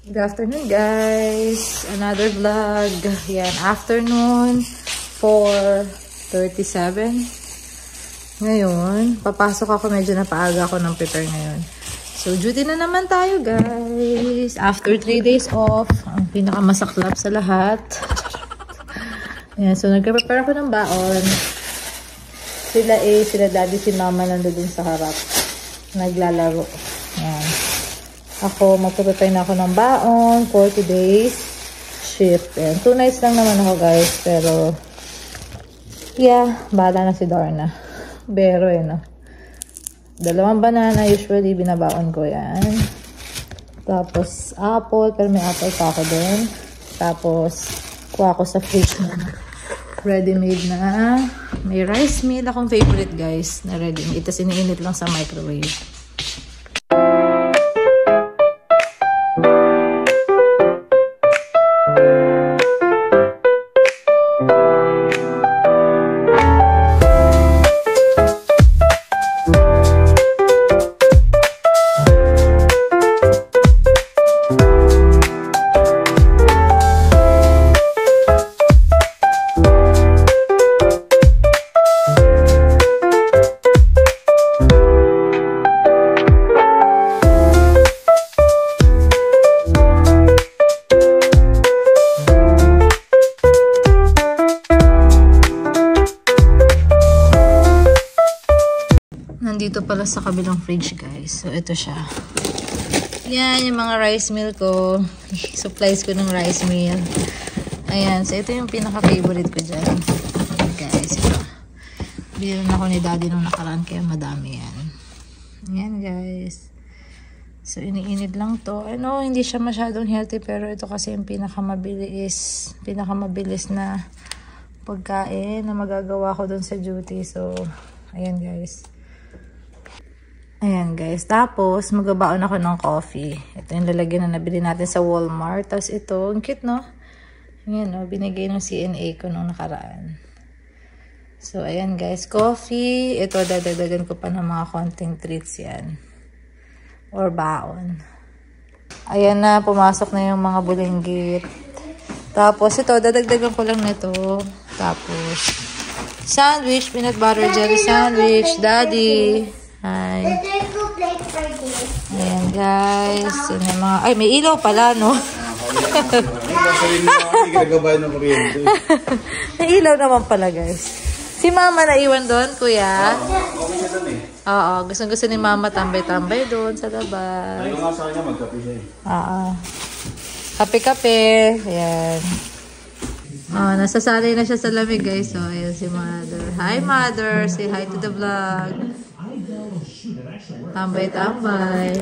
Good afternoon, guys. Another vlog. Yan, afternoon, 4:37. Ngayon, papasok ako. Medyo napaaga ako ng prepare ngayon. So, duty na naman tayo, guys. After 3 days off, ang pinakamasaklap sa lahat. Yan, so nagka-prepare ako ng baon. Sila daddy, si mama nandun sa harap. Naglalaro. Yan. Ako, magpapapay na ako ng baon, 40 days shift. And 2 nights lang naman ako, guys. Pero, yeah, bahala na si Darna. Pero, no. 2 banana, usually, binabaon ko yan. Tapos, apple, pero may apple pa ako din. Tapos, kuha ko sa fridge na ready-made na. May rice meal akong favorite, guys, na ready-made. Tapos, iniinit lang sa microwave. Nandito pala sa kabilang fridge, guys. So, ito siya. Yan, yung mga rice meal ko. Supplies ko ng rice meal. Ayan. So, ito yung pinaka-favorite ko dyan. Guys, ito. Bilan ako ni daddy nung nakaraan, kaya madami yan. Ayan, guys. So, iniinit lang to. I know, hindi siya masyadong healthy, pero ito kasi yung pinakamabilis na pagkain na magagawa ko dun sa duty. So, ayan, guys. Ayan, guys. Tapos, magabaon ako ng coffee. Ito yung lalagyan na nabili natin sa Walmart. Tapos ito, ang cute, no? Ayan, no? Binigay ng CNA ko nung nakaraan. So, ayan, guys. Coffee. Ito, dadagdagan ko pa ng mga konting treats yan. Or baon. Ayan na, pumasok na yung mga bulinggit. Tapos, ito, dadagdagan ko lang nito. Tapos, sandwich, peanut butter jelly sandwich. Daddy. Hi. Ayan, guys. Yun yung mga... Ay, may ilaw pala, no? May ilaw naman pala, guys. Si mama naiwan doon, kuya? Oo, gusto ni mama tambay-tambay doon sa labas. Ayaw nga sa kanya, magkape siya eh. Oo. Kape-kape. Ayan. Oh, nasasanay na siya sa lamig, guys. So, ayan si mother. Hi, mother. Say hi to the vlog. Tambay-tambay.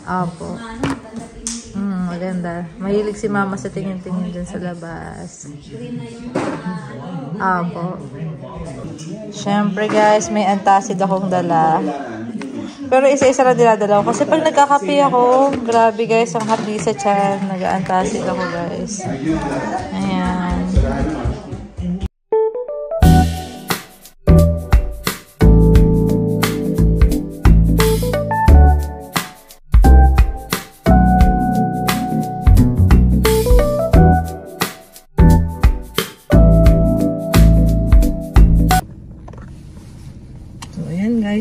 Opo. Maganda. Mahilig si mama sa tingin-tingin dun sa labas. Opo. Siyempre, guys, may antacid akong dala. Pero isa-isa lang dinadala ko. Kasi pag nagkakape ako, grabe, guys, ang hapdi sa tiyan. Nag-antacid ako, guys. Ayan.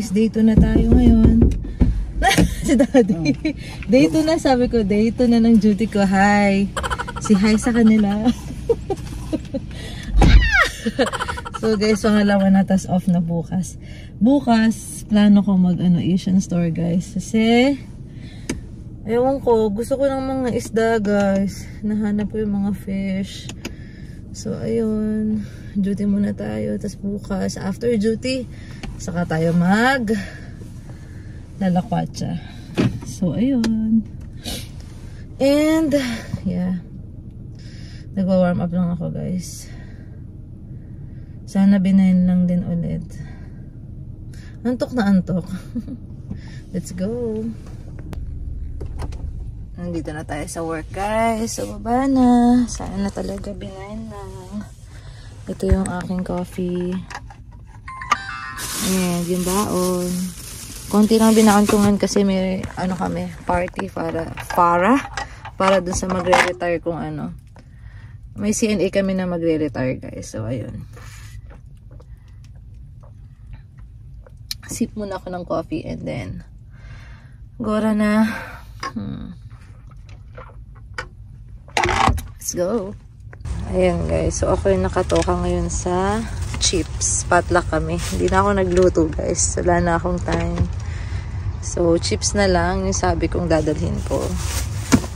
Day 2 na tayo ngayon. Si daddy. Day 2 na, sabi ko. Day 2 na ng duty ko. Hi. Si hi sa kanila. So guys, pangalawa na, tas off na bukas. Bukas, plano ko mag Asian store, guys. Kasi, ewan ko, gusto ko ng mga isda, guys. Nahanap ko yung mga fish. So, ayun. Duty muna tayo. Tas bukas, after duty, saka tayo lalakwatsa. So, ayun. And, yeah. Nagwa-warm up lang ako, guys. Sana binayin lang din ulit. Antok na antok. Let's go. Nandito na tayo sa work, guys. So, baba na. Sana talaga binayin lang. Ito yung aking coffee. Ayan, yung baon. Konti lang binakantungan kasi may ano kami, party para dun sa magre-retire kung ano. May CNA kami na magre-retire guys. So ayun. Sip muna ako ng coffee and then gora na. Let's go. Ayan guys. So ako yung nakatoka ngayon sa chips. Potluck kami. Hindi na ako nagluto guys. Wala na akong time. So chips na lang yung sabi kong dadalhin ko.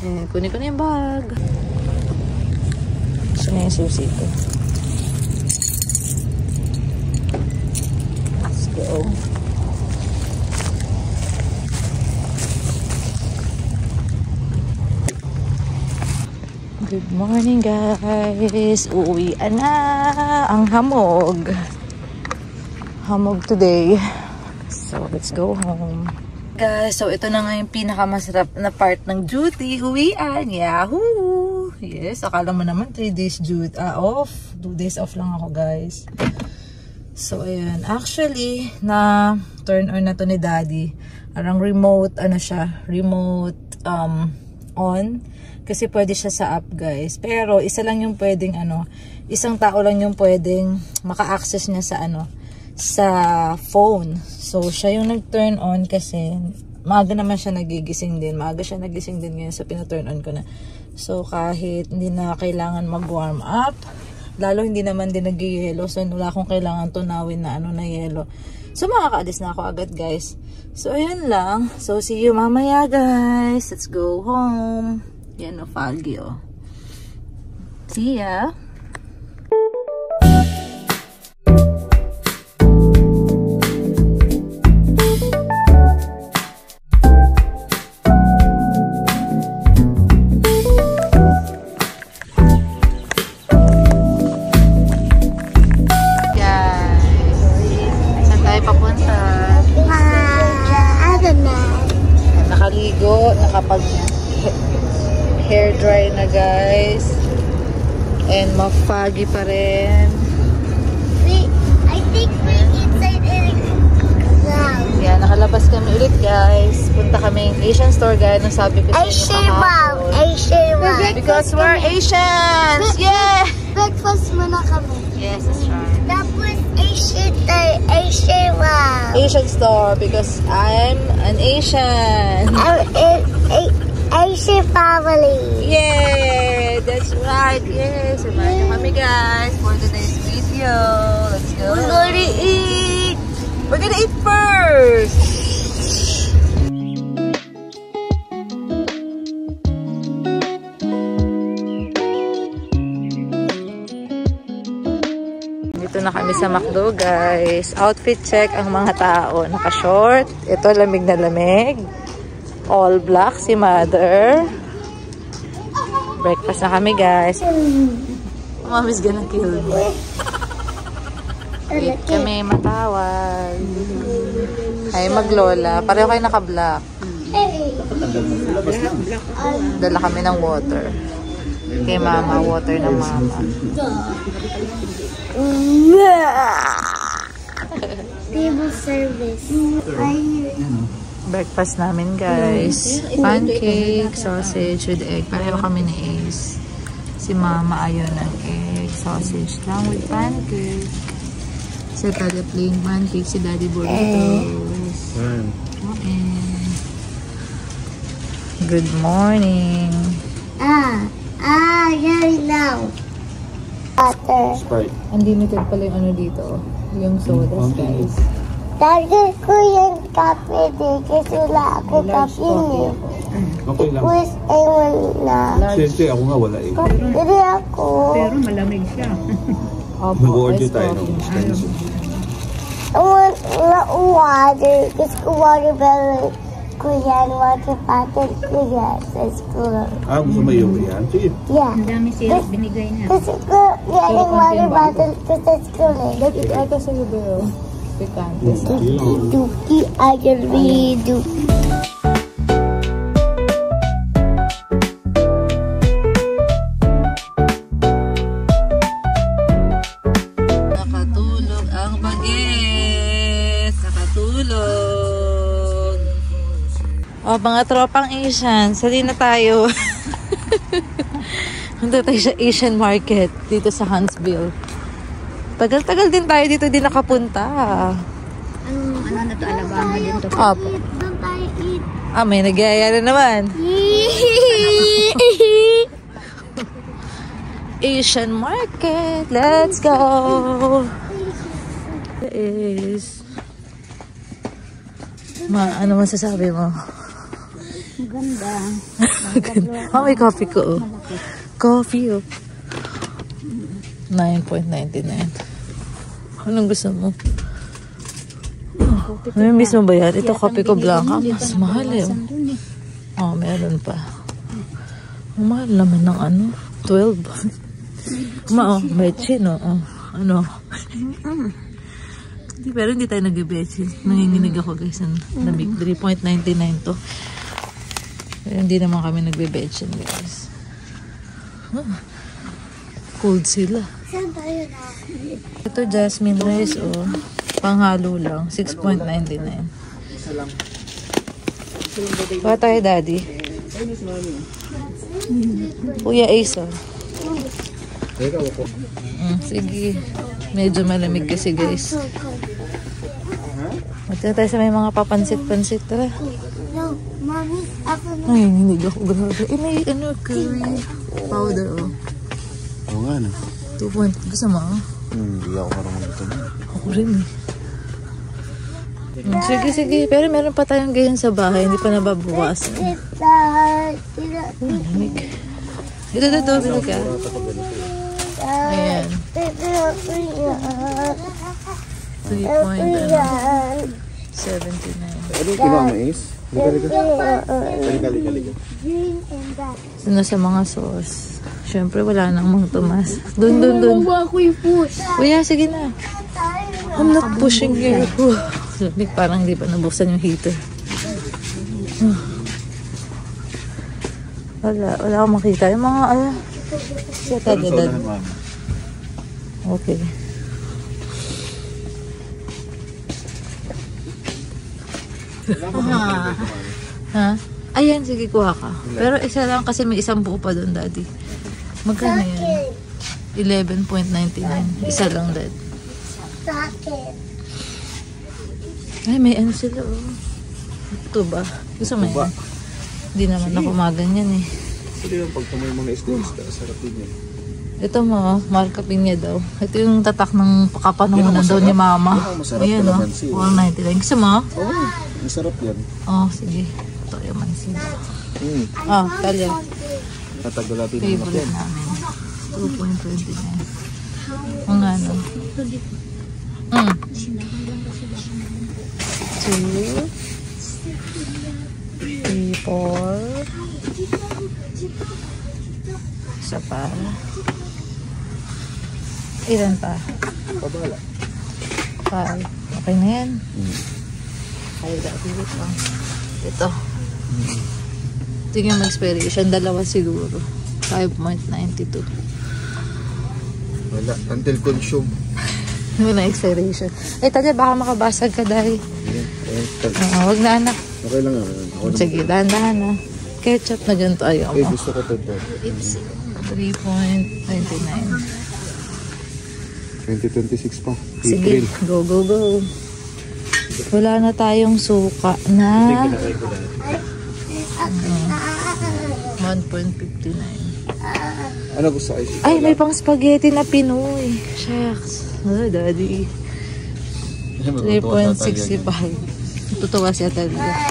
Ayan. Kunin ko na yung bag. So na yung susi ko. Let's go. Good morning guys. Uuwian na ang hamog. Hamog today. So let's go home. Guys, so ito na nga yung pinakamasarap na part ng duty. Uwian. Yahoo! Yes, akala mo naman 3 days duty off. 2 days off lang ako guys. So ayan. Actually, na turn on na to ni Daddy. Parang remote, ano siya, remote on. Kasi pwede siya sa app guys. Pero isa lang yung pwedeng isang tao lang yung pwedeng maka-access niya sa sa phone. So siya yung nag-turn on kasi maaga naman siya nagigising din. Maaga siya nagising din ngayon, so pina-turn on ko na. So kahit hindi na kailangan mag-warm up, lalo hindi naman din nag-yelo, so wala akong kailangan tunawin na na yelo. So makakaalis na ako agad guys. So ayan lang. So see you mamaya guys. Let's go home. Yan o, foggy o. See ya! Nakaligo, hair dry na guys, and ma-foggy pa rin. I think we're inside now. Yeah, nakalabas kami ulit guys. Punta kami Asian store guys, nung sabi ko sa inyo kahapon. Asian mom. Because we're Asians! Yeah! Breakfast muna kami. Yes, that's right. Tapos Asian mom. Asian store because I'm an Asian. Asian family. Yeah, that's right. Yes, samahan niyo kami guys for today's video. Let's go. We're gonna eat. We're gonna eat first. Dito na kami sa McDo guys. Outfit check ang mga tao. Naka-short. Ito lamig na lamig. All black si mother. Breakfast na kami guys. Mommy's gonna kill me. Wait kami matawag. Ay maglola. Pareho kayo naka-black. Dala kami ng water. Kay mama. Water ng mama. Table service. Breakfast namin guys. Pancake, sausage with egg. Pareho kami ni Ace. Si mama ayaw ng egg. Sausage lang with pancake. Si Talia plain pancake. Si daddy burritos. Good morning. Here now. Water. Sprite. Unlimited pala yung dito. Yung sodas guys. Dagdag ko yung kape din kasi wala ako kape niyo. Okay lang. Tapos ewan na. Siyempre, ako nga wala eh. Hindi ako. Pero malamig siya. Mag-order tayo ng expensive. I want water. Gusto ko watermelon ko yan. Water bottle ko yan sa school. Gusto mo yung yan? Sige. Yeah. Ang dami siya binigay niya. Gusto ko yan yung water bottle ko sa school eh. Bakit ito sa libro? Pikante sa. Duki, I can really do. Nakatulog ang bagets. Nakatulog. mga tropang Asian, sali na tayo. Punta tayo sa Asian market dito sa Huntsville. Tagal-tagal din tayo dito di nakapunta. Ano na to? Alabama din to. Opo. Don't I eat? May nagyaya na naman. Asian market. Let's go. Ano masasabi mo? Maganda. May coffee ko. Coffee, 9.99. Anong gusto mo? Namiss mo ba yan? Ito, coffee ko blanca. Mas mahal eh. Meron pa. Mahal naman ng 12. Betchin, pero hindi tayo nag-betchin. Nanginginig ako guys. Lamig. 3.99 to. Pero hindi naman kami nagbe-betchin guys. Cold sila. Saan tayo na? Ito jasmine rice panghalo lang. 6.99. Kuha tayo daddy. Kuya Ace sige. Medyo malamig kasi guys. Matira tayo sa may mga papansit-pansit. Tara. No, mommy, ako na. Ay, hindi ako grabe. May curry powder Oo nga na. 2 point. Gusto mo? Hindi ako marunong ito. Ako rin Sige. Pero meron pa tayong ganyan sa bahay. Hindi pa nababawasan. Malamig. Ito. Bilo ka. Ayan. 3.79. Ano yung kinuha mo, Ace? Halika. Ito na sa mga sauce. Siyempre wala nang Mang Tomas. Doon. Ako yung push. Kuya, sige na. I'm not pushing you. Parang hindi pa nabuksan yung heater. Wala akong makita. Yung mga, siya tagad. Okay. Ha? Ayan, sige, kuha ka. Pero isa lang kasi may isang buo pa doon, daddy. Magkano yan? 11.99. Isa lang, dad. Ay, may sila, Ito ba? Gusto mo yan? Hindi naman ako maganyan eh. Sige lang, pag tumoy mga isda, sarap din yan. Ito mo, marka pinya daw. Ito yung tatak ng kapanungan daw ni mama. Ayan, 199. Gusto mo? Masarap yan. Sige. Ito yung mansin. Talya. Tatagal natin. Favorite namin. 2.29. Ang ano? 2 3, 4 isa pa. Ilan pa? Pabala. 5. Okay na yan. Ay, dati lang. Ito. Ito yung expiration. Dalawa siguro. 5.92. Wala. Until consume. Wala expiration. Talya, baka makabasag ka dahil. Wag na anak. Okay lang Sige, dahan-dahan na. Ketchup na ganito ayaw mo. Gusto ko ito. 3.99. 2026 pa. Sige, go. Wala na tayong suka na 1.59. Ano gusto kayo? Ay, may pang spaghetti na Pinoy. Shucks. Daddy. 3.65. Tutuwa siya talaga.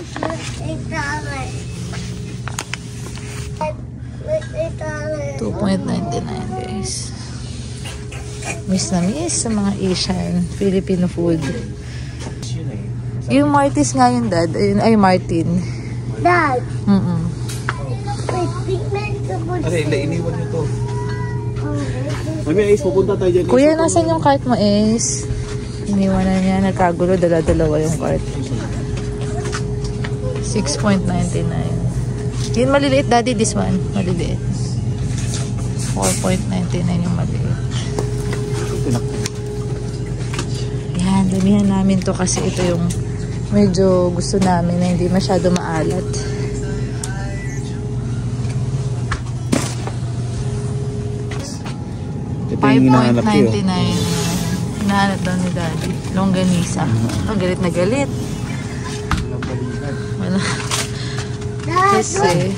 2.99 guys. Miss na miss sa mga Asian Filipino food. Yung Martis nga yung dad. Ay, Martin. Dad. Iniwan nyo to. Mami, Ace, pupunta tayo dyan. Kuya, nasan yung cart mo, Ace? Iniwan na niya. Nagkagulo. Dala-dalawa yung cart. 6.99. Yung maliliit, daddy, this one. Maliliit. 4.99 yung maliit. Yan, damihan namin to kasi ito yung medyo gusto namin na hindi masyado maalat. Ito yung hinahanap ko. 5.99. Hinahanap daw ni Daddy. Longganisa. Oh, galit na galit. Wala. Kasi,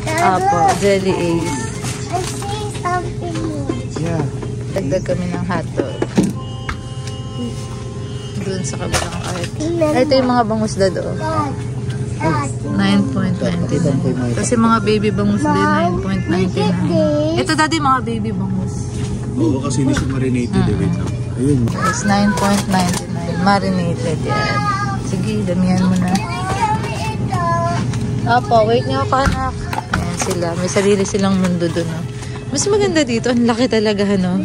apo, Jelly Ace. I see something new. Yeah. Dagdag kami ng hotdog. Doon sa kabilang kahit. Ito yung mga bangus doon. Dad, 9.99. Kasi mga baby bangus din, 9.99. Ito Daddy, mga baby bangus. Oo, kasi hindi siya marinated. Wait lang. Ayun. It's 9.99. Marinated yan. Sige, damihan mo na. Apo, wait niyo ako anak. Ayan sila. May sarili silang mundo doon. Oh. Mas maganda dito. Ang laki talaga, no?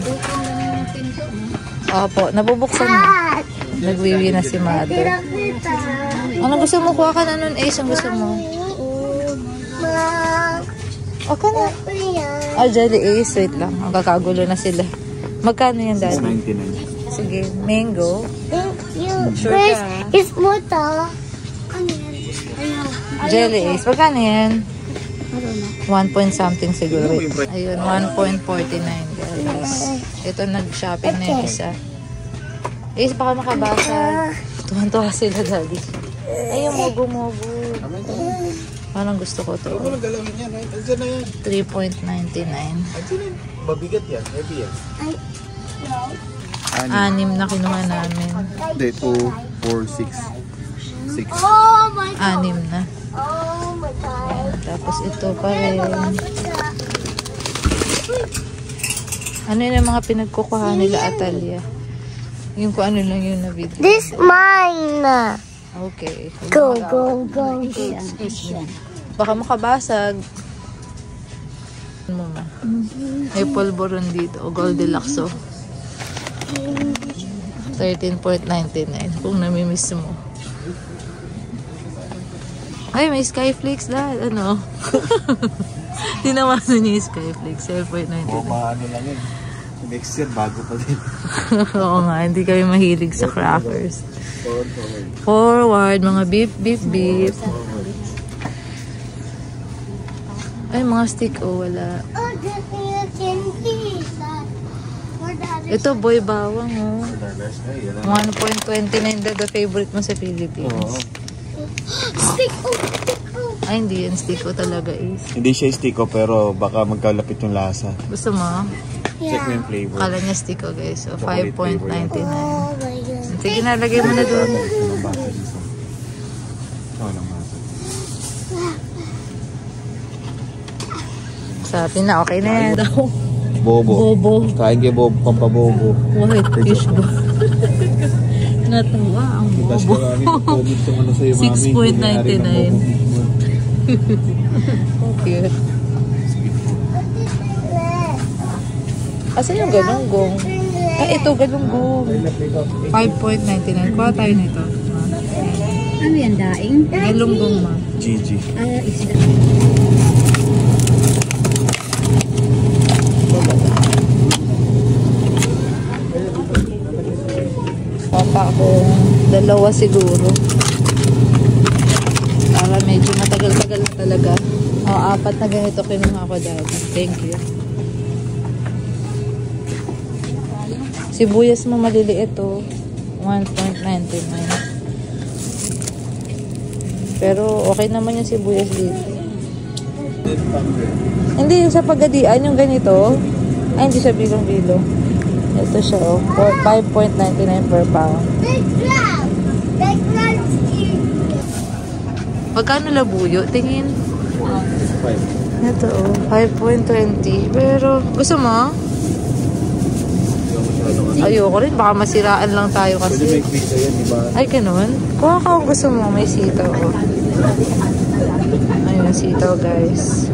Opo, nabubuksan na. Nagwiwi na si Mother. Anong gusto mo? Kuha ka na nun, Ace. Ang gusto mo? Okay na. Ah, Jelly Ace. Wait lang. Ang kakagulo na sila. Magkano yan, Daddy? 99. Sige, mango. thank you. Sure First, ka? it's muta. Jelly Ace. Magkano yan? 1 point something siguro. Ayun, 1.49 guys. Ito nag-shopping na yung isa. Ace, baka makabasa. Tuwan-tuwa sila, Daddy. Ayun, mogo-mogo. Parang gusto ko to. Ano galawin yan? Andiyan na yan. 3.99. Andiyan yan. Mabigat yan. Heavy yan. Anim na kinuha namin. Hindi, 2, 4, 6. 6. Oh my God. Anim na. Oh my God. Tapos ito pa rin. Ano yun ang mga pinagkukuha nila, Atalia? Yung kung ano lang yun na video. This mine. Okay. Go, go, go. Baka makabasag. Ano ma? May polvoron dito. O Goldilocks o. 13.99 kung namimiss mo. Ay, may Skyflakes dad. Ano? Tinawasan niya yung Skyflakes. 12.99. O, maano lang yun. Next year, bago pa din. Oo nga, hindi kami mahilig sa crackers. Forward, mga beep, beep, beep. Ay, mga stick. Oh, wala. Oh, this is a candy. Ito, boy bawang, oh. 1.29 the favorite mo sa Philippines. Stick. Oh, stick. Oh. Ay, hindi yan stick talaga is. Hindi siya stiko pero baka magkalapit yung lasa. Gusto mo? Check mo yung flavor. Kala niya stick guys. So, Chocolate 5.99. Oh my God. Sige na, lagay mo na doon. Sabi na, okay na yan. Bobo. Bobo. Kain kay Bobo, pampabobo. White fish ba? Natawa ang Tapos bobo. karami mag-comment yung ano sa'yo, mami. 6.99. Cute. Asan yung galunggong? Ito, galunggong. 5.99. Kuha tayo nito. Ano yan, daing? Galunggong, ma. Gigi. Isda. Papa ako, dalawa siguro. Para medyo matagal-tagal na talaga. O, 4 na ganito kinuha ko dati. Thank you. Sibuyas mo maliliit o. 1.99. Pero okay naman yung sibuyas dito. Hindi yung sa pagadian, yung ganito. Ay, hindi siya bilong-bilong. Ito siya o. 5.99 per pound. Pagkano labuyo? Tingin. Ito o. 5.20. Pero gusto mo? Ayoko rin. Baka masiraan lang tayo Pwede kasi. may pizza yan, diba? Ay, ganun. Kuha ka kung gusto mo. May sitaw. Oh. Ayun, sitaw, guys.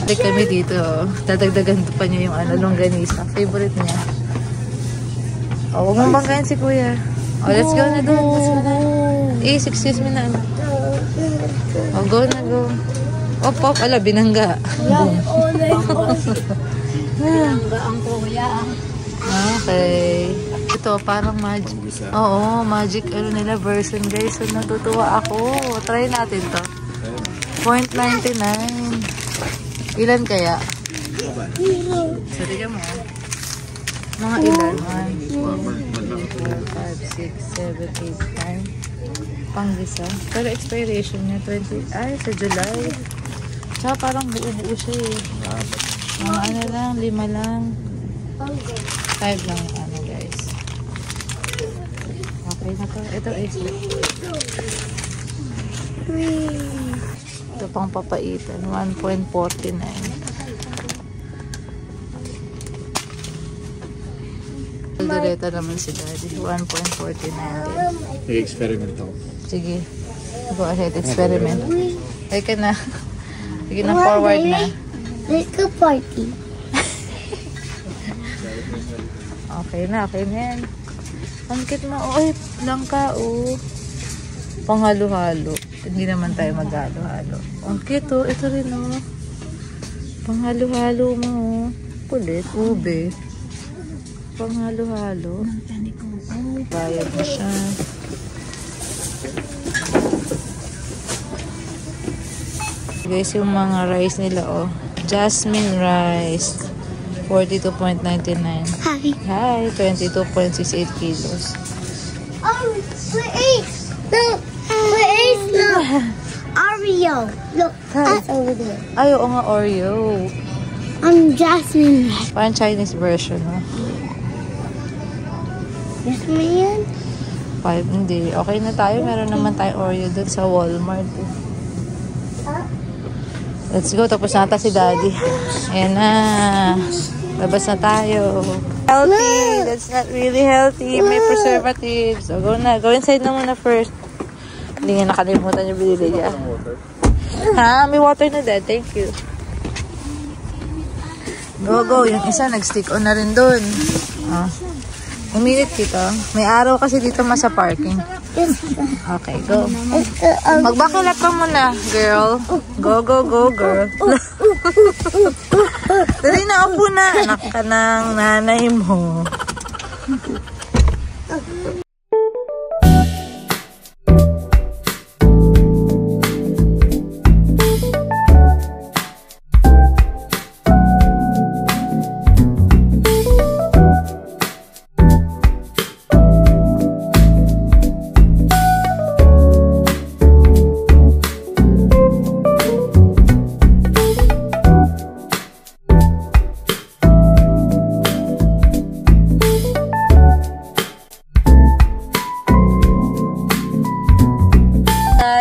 Balik kami dito. Oh. Dadagdagan pa niya yung longganisa. Favorite niya. Oh, huwag mong banggain si kuya. Oh, let's go na doon. Excuse me na. Oh, go na, go. Op, op. Ala, binangga. Binangga ang kuya. Okay. Ito ito, parang magic. Panggisa. Oo, magic ano nila version guys. So natutuwa ako. Try natin to. 0.99. Ilan kaya? So, tignan mo. Mga ilan? 1, 2, 3, 4, 5, 6, 7, 8, 9. Panggisa. Pero expiration niya 20. Ay, sa July. Tsaka parang buo-buo siya eh. Mga ano lang, 5 lang. 5 lang ano guys. Okay na to. Ito extra. Ito pang papaitan. 1.49. Direta naman si Daddy. 1.49 din. Nag-experiment ako. Sige. Go ahead. Experiment. Teka na. Sige na, forward na. Let's go party. Okay na yan. Ang cute mo. Oy, langka oh. Panghalo-halo. Hindi naman tayo maghalo-halo. Ang cute oh. Ito rin oh. Panghalo-halo mo oh. Kulit. Ube. Panghalo-halo. Bayad na siya. Guys, yung mga rice nila oh. Jasmine rice. 42.99. Hi, 22.68 kilos. Oh, wait. Look. Wait, look. Oreo. Look, that's over there. Ay, oo nga, Oreo. Jasmine. Parang Chinese version, no? Jasmine? 5, hindi. Okay na tayo. Meron naman tayo Oreo dun sa Walmart. Let's go. Tapos nata si Daddy. Ayan na. Labas na tayo. Healthy. That's not really healthy. May preservatives. So, go na. Go inside na muna first. Hindi nga nakalimutan yung binili niya. Ha? May water na, Dad. Thank you. Go, go. Yung isa, nag-stick on na rin dun. Ah. Umilit dito. May araw kasi dito sa parking. Okay, go. Magbakilat ka muna, girl. Go, go, go, girl. Dali na, upo na. Anak ka ng nanay mo.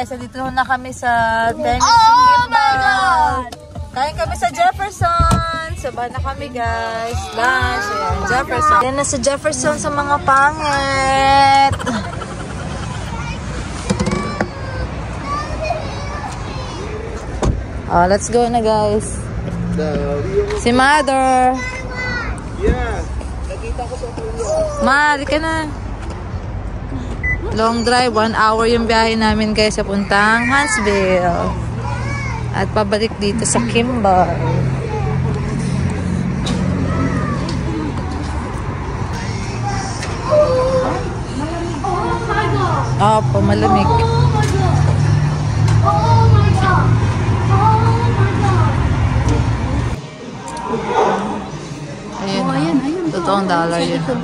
So, dito na kami sa Tennessee. Oh my God! Kain kami sa Jefferson. Sabahan na kami, guys. Lunch. Ayan, Jefferson. Yan na sa Jefferson sa mga pangit. Oh, let's go na, guys. Si Mother. Yeah. Nakita ko sa tulo. Ma, di ka na. Long drive, 1 hour yung biyahe namin guys sa puntang Huntsville. At pabalik dito sa Kimball. Opo, malamig. Ayun, totoong dollar yun. $1?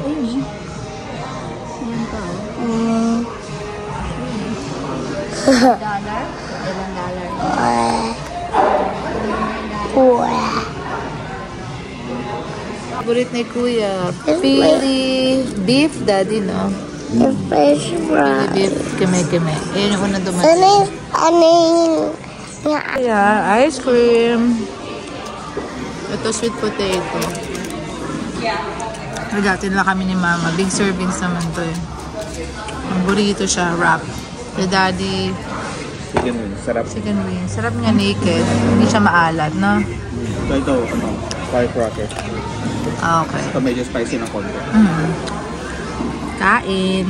Favorite ni Kuya. Philly beef, Daddy, no? The fish fry. Philly beef, kime-kime. Ayun yung unang dumating. Yeah, ice cream. Ito, sweet potato. Nagatin lang kami ni Mama. Big servings naman to eh. Ang burrito siya, wrap. The Daddy, Chicken wing. Sarap. chicken wing. Sarap niya naked. Hindi siya maalat, no? Ito, firecracker. Ah, okay. Ito medyo spicy na konti. Kain.